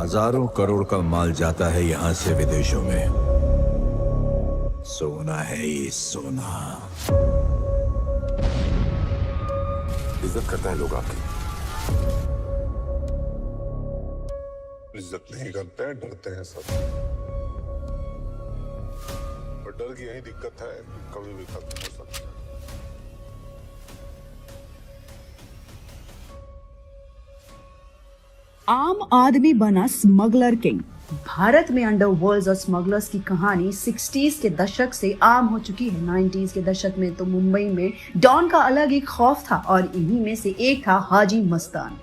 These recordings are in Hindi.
हजारों करोड़ का माल जाता है यहाँ से विदेशों में। सोना है ये सोना। इज्जत करता है लोग आपकी। इज्जत नहीं करते हैं, डरते हैं सब। और डर की यही दिक्कत है कि कभी भी खत्म हो सकता है। आम आदमी बना स्मगलर किंग। भारत में अंडरवर्ल्ड और स्मगलर्स की कहानी 60s के दशक से आम हो चुकी है। 90s के दशक में तो मुंबई में डॉन का अलग ही खौफ था और इन्हीं में से एक था हाजी मस्तान।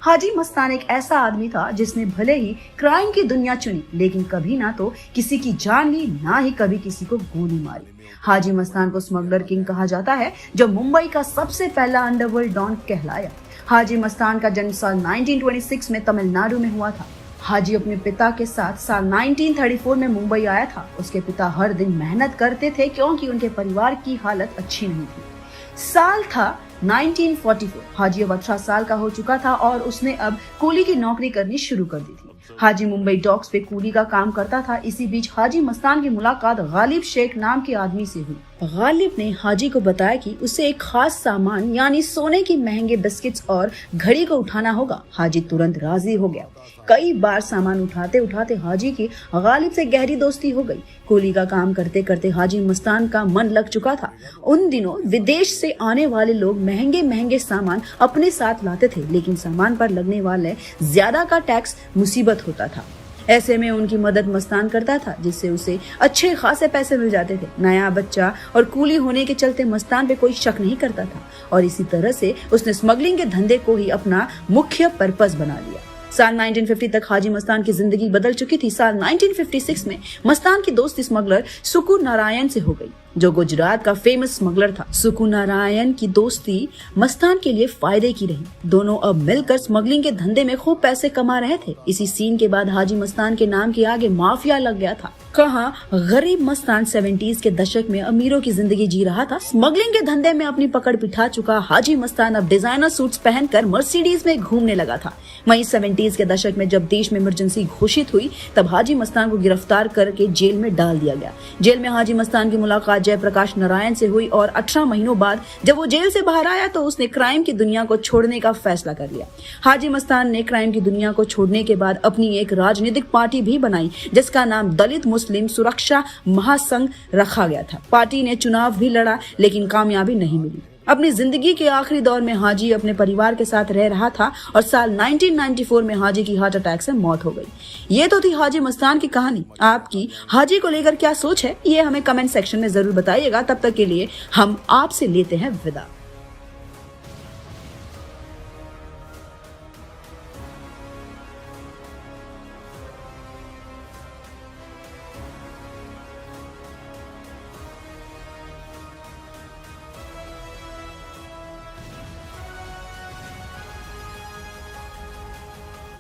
हाजी मस्तान एक ऐसा आदमी था जिसने भले ही क्राइम की दुनिया चुनी, लेकिन कभी ना तो किसी की जान ली, ना ही कभी किसी को गोली मारी। हाजी मस्तान को स्मगलर किंग कहा जाता है, जो मुंबई का सबसे पहला अंडरवर्ल्ड डॉन कहलाया। हाजी मस्तान का जन्म साल 1926 में तमिलनाडु में हुआ था। हाजी अपने पिता के साथ साल 1934 में मुंबई आया था। उसके पिता हर दिन मेहनत करते थे क्योंकि उनके परिवार की हालत अच्छी नहीं थी। साल था 1944। हाजी अब 18 साल का हो चुका था और उसने अब कूली की नौकरी करनी शुरू कर दी थी। हाजी मुंबई डॉक्स पे कूली का काम करता था। इसी बीच हाजी मस्तान की मुलाकात गालिब शेख नाम के आदमी से हुई। गालिब ने हाजी को बताया कि उसे एक खास सामान यानी सोने की महंगे बिस्किट्स और घड़ी को उठाना होगा। हाजी तुरंत राजी हो गया। कई बार सामान उठाते उठाते हाजी की गालिब से गहरी दोस्ती हो गई। कूली का काम करते करते हाजी मस्तान का मन लग चुका था। उन दिनों विदेश से आने वाले लोग महंगे महंगे सामान अपने साथ लाते थे, लेकिन सामान पर लगने वाले ज्यादा का टैक्स मुसीबत होता था। ऐसे में उनकी मदद मस्तान करता था, जिससे उसे अच्छे खासे पैसे मिल जाते थे। नया बच्चा और कूली होने के चलते मस्तान पे कोई शक नहीं करता था और इसी तरह से उसने स्मगलिंग के धंधे को ही अपना मुख्य पर्पस बना लिया। साल 1950 तक हाजी मस्तान की जिंदगी बदल चुकी थी। साल 1956 में मस्तान की दोस्ती स्मगलर सुकू नारायण से हो गई, जो गुजरात का फेमस स्मगलर था। सुकू नारायण की दोस्ती मस्तान के लिए फायदे की रही। दोनों अब मिलकर स्मगलिंग के धंधे में खूब पैसे कमा रहे थे। इसी सीन के बाद हाजी मस्तान के नाम के आगे माफिया लग गया था। कहाँ गरीब मस्तान 70s के दशक में अमीरों की जिंदगी जी रहा था। स्मगलिंग के धंधे में अपनी पकड़ बिठा चुका हाजी मस्तान अब डिजाइनर सूट्स पहनकर मर्सिडीज में घूमने लगा था। वहीं 70s के दशक में जब देश में इमरजेंसी घोषित हुई, तब हाजी मस्तान को गिरफ्तार करके जेल में डाल दिया गया। जेल में हाजी मस्तान की मुलाकात जयप्रकाश नारायण से हुई और 18 महीनों बाद जब वो जेल से बाहर आया तो उसने क्राइम की दुनिया को छोड़ने का फैसला कर लिया। हाजी मस्तान ने क्राइम की दुनिया को छोड़ने के बाद अपनी एक राजनीतिक पार्टी भी बनाई, जिसका नाम दलित मुस्लिम सुरक्षा महासंघ रखा गया था। पार्टी ने चुनाव भी लड़ा, लेकिन कामयाबी नहीं मिली। अपनी जिंदगी के आखिरी दौर में हाजी अपने परिवार के साथ रह रहा था और साल 1994 में हाजी की हार्ट अटैक से मौत हो गई। ये तो थी हाजी मस्तान की कहानी। आपकी हाजी को लेकर क्या सोच है, ये हमें कमेंट सेक्शन में जरूर बताइएगा। तब तक के लिए हम आपसे लेते हैं विदा।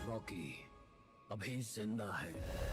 रॉकी अभी जिंदा है।